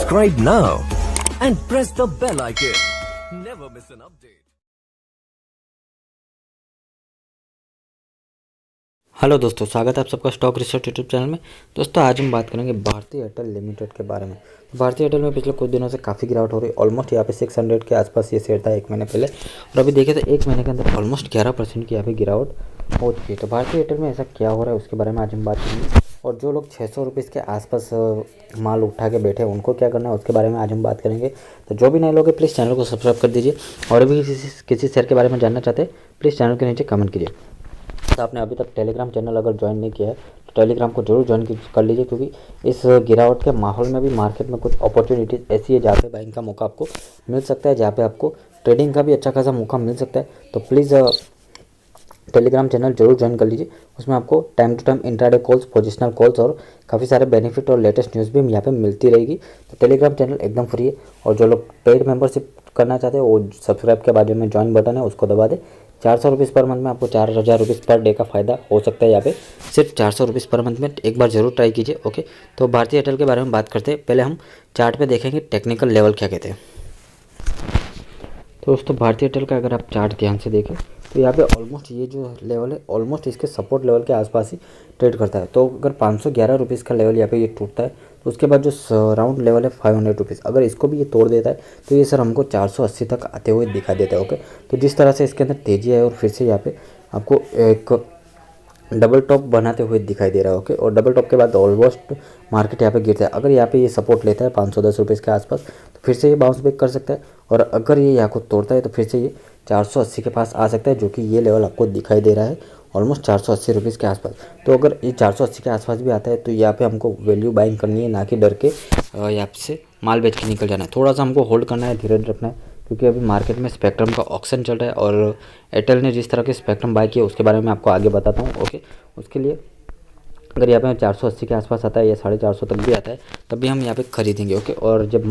Subscribe now and press the bell icon. Never miss an update. Hello दोस्तों, स्वागत है आप सबका स्टॉक रिसर्च यूट्यूब चैनल में। दोस्तों आज हम बात करेंगे भारती एयरटेल लिमिटेड के बारे में। भारती एयरटेल में पिछले कुछ दिनों से काफ़ी गिरावट हो रही है। ऑलमोस्ट यहाँ पे 600 के आसपास ये शेयर था एक महीने पहले, और अभी देखें तो एक महीने के अंदर ऑलमोस्ट 11% की यहाँ पे गिरावट हो चुकी है। तो भारती एयरटेल में ऐसा क्या हो रहा है उसके बारे में आज हम बात करेंगे, और जो लोग 600 रुपीज़ के आसपास माल उठा के बैठे उनको क्या करना है उसके बारे में आज हम बात करेंगे। तो जो भी नए लोग हैं प्लीज़ चैनल को सब्सक्राइब कर दीजिए, और भी किसी शेयर के बारे में जानना चाहते हैं प्लीज़ चैनल के नीचे कमेंट कीजिए। तो आपने अभी तक टेलीग्राम चैनल अगर ज्वाइन नहीं किया है तो टेलीग्राम को जरूर ज्वाइन कर लीजिए, क्योंकि इस गिरावट के माहौल में भी मार्केट में कुछ अपॉर्चुनिटीज़ ऐसी है जहाँ पे बाइंग का मौका आपको मिल सकता है, जहाँ पे आपको ट्रेडिंग का भी अच्छा खासा मौका मिल सकता है। तो प्लीज़ टेलीग्राम चैनल जरूर ज्वाइन कर लीजिए। उसमें आपको time to time intraday calls, positional calls और काफ़ी सारे बेनिफिट और लेटेस्ट न्यूज़ भी यहाँ पे मिलती रहेगी। तो टेलीग्राम चैनल एकदम फ्री है, और जो लोग पेड मेंबरशिप करना चाहते हैं वो सब्सक्राइब के बाजू में ज्वाइन बटन है उसको दबा दे। 400 रुपीज़ पर मंथ में आपको 4000 रुपीज़ पर डे का फ़ायदा हो सकता है। यहाँ पे सिर्फ 400 रुपीज़ पर मंथ में एक बार जरूर ट्राई कीजिए। ओके, तो भारतीय एयरटेल के बारे में बात करते हैं। पहले हम चार्ट पे देखेंगे टेक्निकल लेवल क्या कहते हैं। तो दोस्तों भारतीय एयरटेल का अगर आप चार्ट ध्यान से देखें तो यहाँ पे ऑलमोस्ट ये जो लेवल है ऑलमोस्ट इसके सपोर्ट लेवल के आसपास ही ट्रेड करता है। तो अगर 511 रुपीज़ का लेवल यहाँ पे ये टूटता है तो उसके बाद जो राउंड लेवल है 500 रुपीज़, अगर इसको भी ये तोड़ देता है तो ये सर हमको 480 तक आते हुए दिखा देता है। ओके, तो जिस तरह से इसके अंदर तेज़ी है और फिर से यहाँ पे आपको एक डबल टॉप बनाते हुए दिखाई दे रहा है। ओके, और डबल टॉप के बाद ऑलमोस्ट मार्केट यहाँ पे गिरता है। अगर यहाँ पे ये सपोर्ट लेता है 510 रुपीज़ के आसपास तो फिर से ये बाउंस बैक कर सकता है, और अगर ये यहाँ को तोड़ता है तो फिर से ये 480 के पास आ सकता है, जो कि ये लेवल आपको दिखाई दे रहा है ऑलमोस्ट 480 रुपीज़ के आसपास। तो अगर ये 480 के आसपास भी आता है तो यहाँ पे हमको वैल्यू बाइंग करनी है, ना कि डर के यहाँ से माल बेच के निकल जाना है। थोड़ा सा हमको होल्ड करना है, धीरे रखना है, क्योंकि अभी मार्केट में स्पेक्ट्रम का ऑक्शन चल रहा है, और एयरटेल ने जिस तरह के स्पेक्ट्रम बाय किए उसके बारे में आपको आगे बताता हूँ। ओके, उसके लिए अगर यहाँ पे 480 के आसपास आता है या 450 तक भी आता है तब भी हम यहाँ पे खरीदेंगे। ओके, और जब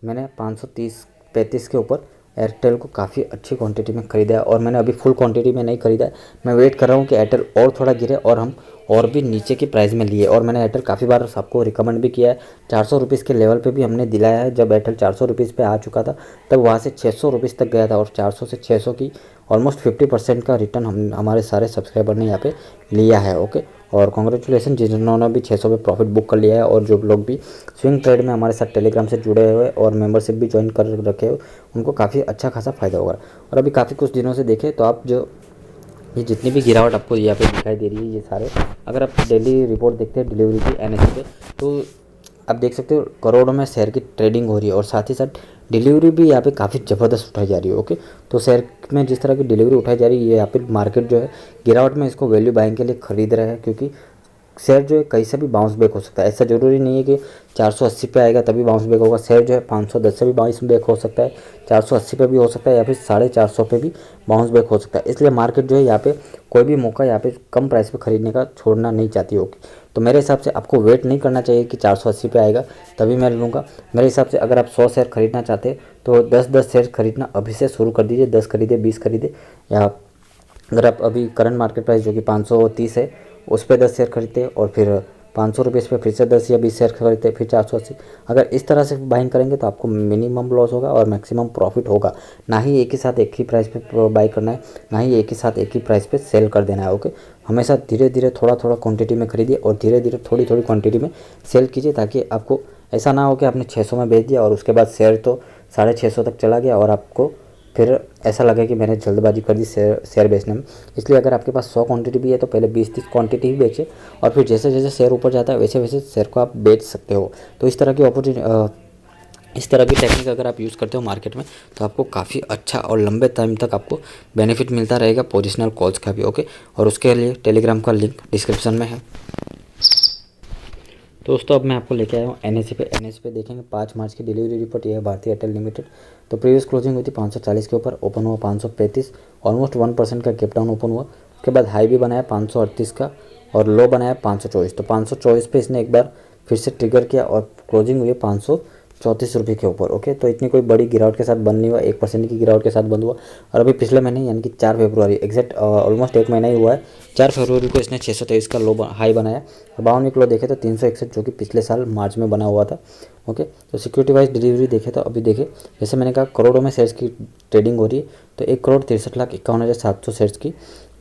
मैंने 530-35 के ऊपर एयरटेल को काफ़ी अच्छी क्वांटिटी में ख़रीदा है, और मैंने अभी फुल क्वांटिटी में नहीं ख़रीदा है। मैं वेट कर रहा हूँ कि एयरटेल और थोड़ा गिरे और हम और भी नीचे की प्राइस में लिए, और मैंने एयरटेल काफ़ी बार सबको रिकमेंड भी किया है। 400 रुपीज़ के लेवल पे भी हमने दिलाया है। जब एयरटेल 400 रुपीज़ पे आ चुका था तब वहाँ से 600 रुपीज़ तक गया था, और 400 से 600 की ऑलमोस्ट 50% का रिटर्न हम हमारे सारे सब्सक्राइबर ने यहाँ पे लिया है। ओके, और कॉन्ग्रेचुलेसन जिन्होंने भी 600 पे प्रॉफिट बुक कर लिया है, और जो लोग भी स्विंग ट्रेड में हमारे साथ टेलीग्राम से जुड़े हुए और मेंबरशिप भी ज्वाइन कर रखे हो उनको काफ़ी अच्छा खासा फ़ायदा होगा। और अभी काफ़ी कुछ दिनों से देखें तो आप जो ये जितनी भी गिरावट आपको यहाँ पे दिखाई दे रही है ये सारे, अगर आप डेली रिपोर्ट देखते हैं डिलीवरी की NSE पे तो आप देख सकते हो करोड़ों में शेयर की ट्रेडिंग हो रही है, और साथ ही साथ डिलीवरी भी यहाँ पे काफ़ी ज़बरदस्त उठाई जा रही है। ओके, तो शेयर में जिस तरह की डिलीवरी उठाई जा रही है यहाँ पे मार्केट जो है गिरावट में इसको वैल्यू बाइंग के लिए खरीद रहा है, क्योंकि शेयर जो है कहीं से भी बाउंस बैक हो सकता है। ऐसा ज़रूरी नहीं है कि 480 पे आएगा तभी बाउंस बैक होगा। शेयर जो है 510 से भी बाउंस बैक हो सकता है, 480 पे भी हो सकता है, या फिर 450 पे भी बाउंस बैक हो सकता है। इसलिए मार्केट जो है यहाँ पे कोई भी मौका यहाँ पे कम प्राइस पे खरीदने का छोड़ना नहीं चाहती होगी। तो मेरे हिसाब से आपको वेट नहीं करना चाहिए कि 480 पे आएगा तभी मैं लूँगा। मेरे हिसाब से अगर आप 100 शेयर खरीदना चाहते हैं तो 10-10 शेयर खरीदना अभी से शुरू कर दीजिए। 10 खरीदे, 20 खरीदे, या अगर आप अभी करंट मार्केट प्राइस जो कि 530 है उस पर 10 शेयर खरीदते हैं, और फिर 500 रुपये पे फिर से 10 या 20 शेयर खरीदते हैं, फिर 480। अगर इस तरह से बाइंग करेंगे तो आपको मिनिमम लॉस होगा और मैक्सिमम प्रॉफिट होगा। ना ही एक ही साथ एक ही प्राइस पे बाई करना है, ना ही एक ही साथ एक ही प्राइस पे सेल कर देना है। ओके, हमेशा धीरे धीरे थोड़ा थोड़ा क्वांटिटी में खरीदिए और धीरे धीरे थोड़ी थोड़ी क्वांटिटी में सेल कीजिए, ताकि आपको ऐसा ना हो कि आपने 600 में बेच दिया और उसके बाद शेयर तो 650 तक चला गया और आपको फिर ऐसा लगे कि मैंने जल्दबाजी कर दी शेयर बेचने में। इसलिए अगर आपके पास 100 क्वांटिटी भी है तो पहले 20-30 क्वांटिटी ही बेचें, और फिर जैसे जैसे शेयर ऊपर जाता है वैसे वैसे शेयर को आप बेच सकते हो। तो इस तरह की टेक्निक अगर आप यूज़ करते हो मार्केट में तो आपको काफ़ी अच्छा और लंबे टाइम तक आपको बेनिफिट मिलता रहेगा पोजिशनल कॉल्स का भी। ओके, और उसके लिए टेलीग्राम का लिंक डिस्क्रिप्शन में है। दोस्तों अब मैं आपको लेके आया हूँ NSE पे देखेंगे 5 मार्च की डिलीवरी रिपोर्ट। ये है भारतीय एयरटेल लिमिटेड। तो प्रीवियस क्लोजिंग हुई थी 540 के ऊपर, ओपन हुआ 535, ऑलमोस्ट 1% का गैप डाउन ओपन हुआ। उसके बाद हाई भी बनाया 538 का और लो बनाया 524। तो 524 पे इसने एक बार फिर से ट्रिगर किया और क्लोजिंग हुई 500 ₹34 के ऊपर। ओके, तो इतनी कोई बड़ी गिरावट के साथ बंद नहीं हुआ, 1% की गिरावट के साथ बंद हुआ। और अभी पिछले महीने यानी कि 4 फरवरी एग्जैक्ट ऑलमोस्ट 1 महीना ही हुआ है, 4 फरवरी को इसने 623 का हाई बनाया। 52 किलो देखे तो 361 जो कि पिछले साल मार्च में बना हुआ था। ओके, तो सिक्योरिटी वाइज डिलीवरी देखे तो अभी देखे जैसे मैंने कहा करोड़ों में शेयर्स की ट्रेडिंग हो रही है, तो 1,63,51,700 शेयर्स की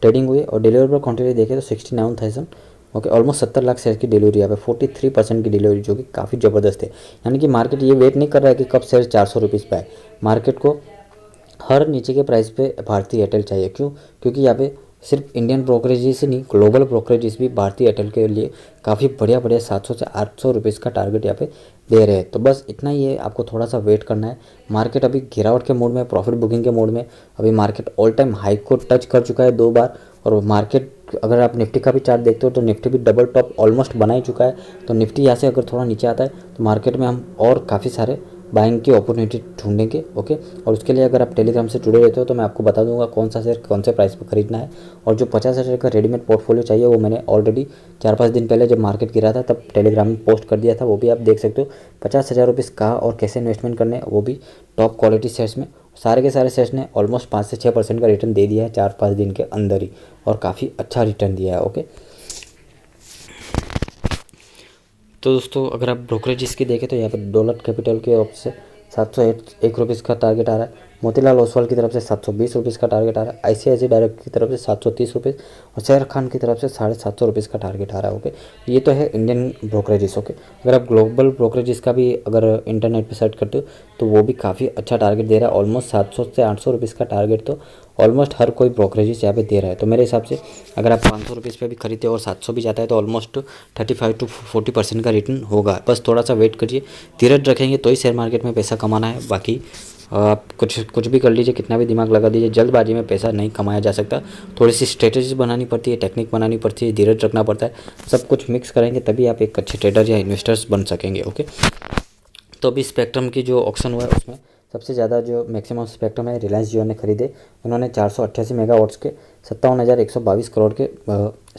ट्रेडिंग हुई है। और डिलीवरेबल क्वांटिटी देखे तो 69,000। ओके, ऑलमोस्ट 70 लाख शेयर की डिलीवरी यहाँ पे 43% की डिलीवरी, जो कि काफ़ी ज़बरदस्त है। यानी कि मार्केट ये वेट नहीं कर रहा है कि कब शेयर 400 रुपीज़ पे आए। मार्केट को हर नीचे के प्राइस पे भारतीय एयरटेल चाहिए। क्यों? क्योंकि यहाँ पे सिर्फ इंडियन ब्रोकरेजेस ही नहीं, ग्लोबल ब्रोकरेजेस भी भारतीय एयरटेल के लिए काफ़ी बढ़िया 700 से 800 रुपीज़ का टारगेट यहाँ पे दे रहे हैं। तो बस इतना ही है, आपको थोड़ा सा वेट करना है। मार्केट अभी गिरावट के मोड में, प्रॉफिट बुकिंग के मोड में। अभी मार्केट ऑल टाइम हाई को टच कर चुका है 2 बार। और मार्केट अगर आप निफ्टी का भी चार्ट देखते हो तो निफ्टी भी डबल टॉप ऑलमोस्ट बना ही चुका है। तो निफ्टी यहाँ से अगर थोड़ा नीचे आता है तो मार्केट में हम और काफ़ी सारे बाइंग की अपॉर्चुनिटी ढूंढेंगे। ओके, और उसके लिए अगर आप टेलीग्राम से जुड़े रहते हो तो मैं आपको बता दूंगा कौन सा शेयर कौन से प्राइस पर खरीदना है। और जो 50,000 का रेडीमेड पोर्टफोलियो चाहिए वो मैंने ऑलरेडी 4-5 दिन पहले जब मार्केट गिरा था तब टेलीग्राम में पोस्ट कर दिया था, वो भी आप देख सकते हो। 50,000 रुपीज़ कहाँ और कैसे इन्वेस्टमेंट करने, वो भी टॉप क्वालिटी शेयर्स में। सारे के सारे शेयर्स ने ऑलमोस्ट 5 से 6% का रिटर्न दे दिया है 4-5 दिन के अंदर ही, और काफ़ी अच्छा रिटर्न दिया है। ओके, तो दोस्तों अगर आप ब्रोकरेज की देखें तो यहाँ पर डॉलर कैपिटल के ऑफ से 701 रुपीज़ का टारगेट आ रहा है। मोतीलाल ओसवाल की तरफ से 720 रुपीज़ का टारगेट आ रहा है। ICICI डायरेक्ट की तरफ से 730 रुपीज़ और शेर खान की तरफ से 750 रुपीज़ का टारगेट आ रहा है। ओके, ये तो है इंडियन ब्रोकरेजेस। ओके, अगर आप ग्लोबल ब्रोकरेजेस का भी अगर इंटरनेट पे सर्च करते हो तो वो भी काफ़ी अच्छा टारगेट दे रहा है। ऑलमोस्ट 700 से 800 रुपीज़ का टारगेट तो ऑलमोस्ट हर कोई ब्रोकरेजेस यहाँ पे दे रहा है। तो मेरे हिसाब से अगर आप 500 रुपीज़ पे भी खरीदते हो और 700 भी जाता है तो ऑलमोस्ट 35 to 40% का रिटर्न होगा। बस थोड़ा सा वेट करिए, धीरज रखेंगे तो ही शेयर मार्केट में पैसा कमाना है। बाकी आप कुछ भी कर लीजिए, कितना भी दिमाग लगा दीजिए, जल्दबाजी में पैसा नहीं कमाया जा सकता। थोड़ी सी स्ट्रेटेजी बनानी पड़ती है, टेक्निक बनानी पड़ती है, धीरज रखना पड़ता है। सब कुछ मिक्स करेंगे तभी आप एक अच्छे ट्रेडर या इन्वेस्टर्स बन सकेंगे। ओके, तो अभी स्पेक्ट्रम की जो ऑक्शन हुआ है उसमें सबसे ज़्यादा जो मैक्सिमम स्पेक्ट्रम है रिलायंस जियो ने खरीदे। उन्होंने 488 मेगावाट्स के 57,122 करोड़ के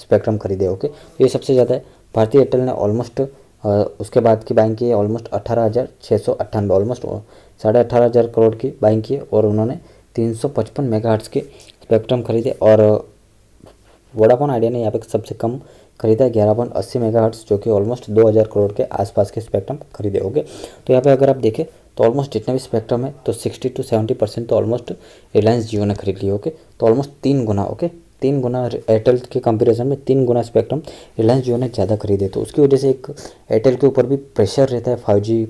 स्पेक्ट्रम खरीदे। ओके, तो ये सबसे ज़्यादा है। भारतीय एयरटेल ने ऑलमोस्ट उसके बाद की बाइंग की है ऑलमोस्ट 18,698, ऑलमोस्ट 18,500 करोड़ की बाइंग की है। और उन्होंने 355 मेगाहर्ट्ज़ के स्पेक्ट्रम खरीदे। और वोडाफोन आइडिया ने यहाँ पे सबसे कम खरीदा है 11.80 मेगाहर्ट्ज़, जो कि ऑलमोस्ट 2,000 करोड़ के आसपास के स्पेक्ट्रम खरीदे। ओके, तो यहाँ पे अगर आप देखें तो ऑलमोस्ट जितने भी स्पेक्ट्रम है तो 60 to 70% तो ऑलमोस्ट रिलायंस जियो ने खरीद लिया। ओके, तो ऑलमोस्ट 3 गुना। ओके, 3 गुना एयरटेल के कंपैरिजन में 3 गुना स्पेक्ट्रम रिलायंस जियो ने ज़्यादा खरीदे। तो उसकी वजह से एक एयरटेल के ऊपर भी प्रेशर रहता है। 5G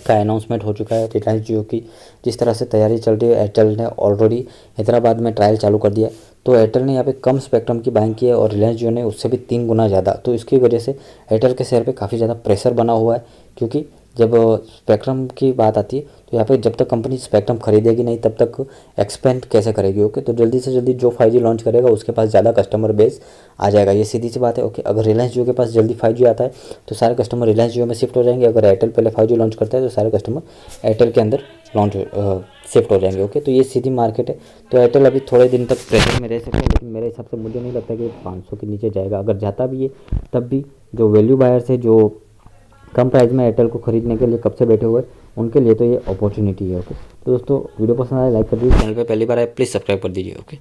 का अनाउंसमेंट हो चुका है। रिलायंस जियो की जिस तरह से तैयारी चल रही है, एयरटेल ने ऑलरेडी हैदराबाद में ट्रायल चालू कर दिया। तो एयरटेल ने यहाँ पे कम स्पेक्ट्रम की बाइंग की है और रिलायंस जियो ने उससे भी 3 गुना ज़्यादा। तो इसकी वजह से एयरटेल के शेयर पे काफ़ी ज़्यादा प्रेशर बना हुआ है, क्योंकि जब स्पेक्ट्रम की बात आती है तो यहाँ पे जब तक कंपनी स्पेक्ट्रम खरीदेगी नहीं तब तक एक्सपेंड कैसे करेगी। ओके, तो जल्दी से जल्दी जो 5G लॉन्च करेगा उसके पास ज़्यादा कस्टमर बेस आ जाएगा, ये सीधी सी बात है। ओके, अगर रिलायंस जियो के पास जल्दी 5G आता है तो सारे कस्टमर रिलायंस जियो में शिफ्ट हो जाएंगे। अगर एयरटेल पहले 5G लॉन्च करता है तो सारे कस्टमर एयरटेल के अंदर शिफ्ट हो जाएंगे। ओके, तो ये सीधी मार्केट है। तो एयरटेल अभी थोड़े दिन तक प्रेशर में रह सकता है, लेकिन मेरे हिसाब से मुझे नहीं लगता कि 500 के नीचे जाएगा। अगर जाता भी है तब भी जो वैल्यू बायर्स है, जो कम प्राइस में एयरटेल को खरीदने के लिए कब से बैठे हुए, उनके लिए तो ये अपॉर्चुनिटी है। ओके, तो दोस्तों वीडियो पसंद आए लाइक कर दीजिए, चैनल पे पहली बार आए प्लीज़ सब्सक्राइब कर दीजिए। ओके।